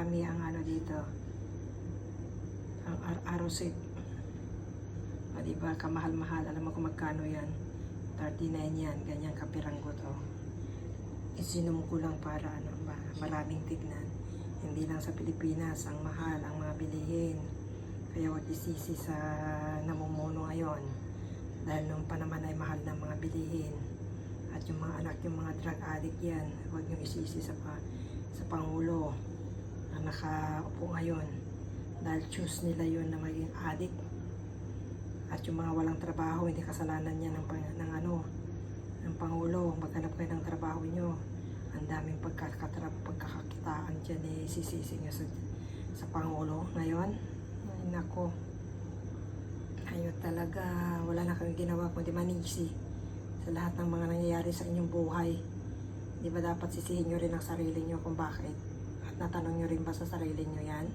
marami ang ano dito, ang arosit. O diba, kamahal-mahal. Alam mo kung magkano yan? 39 yan, ganyan kapiranggot. O, isinom ko lang para ano, maraming tignan. Hindi lang sa Pilipinas ang mahal ang mga bilihin. Kaya huwag isisi sa namumuno ngayon. Dahil nung pa naman ay mahal ng mga bilihin. At yung mga anak, yung mga drug addict yan, huwag nyo isisi sa Pangulo na nakaupo ngayon. Dahil choose nila yun na maging addict. At yung mga walang trabaho, hindi kasalanan niya ng Pangulo. Maghanap kayo ng trabaho nyo. Ang daming pagkakakitaan dyan sisisi nyo sa Pangulo ngayon. Ay nako, kayo talaga wala na kayong ginawa kundi manisi sa lahat ng mga nangyayari sa inyong buhay. Di ba dapat sisihin nyo rin ang sarili nyo kung bakit? At natanong nyo rin ba sa sarili nyo yan?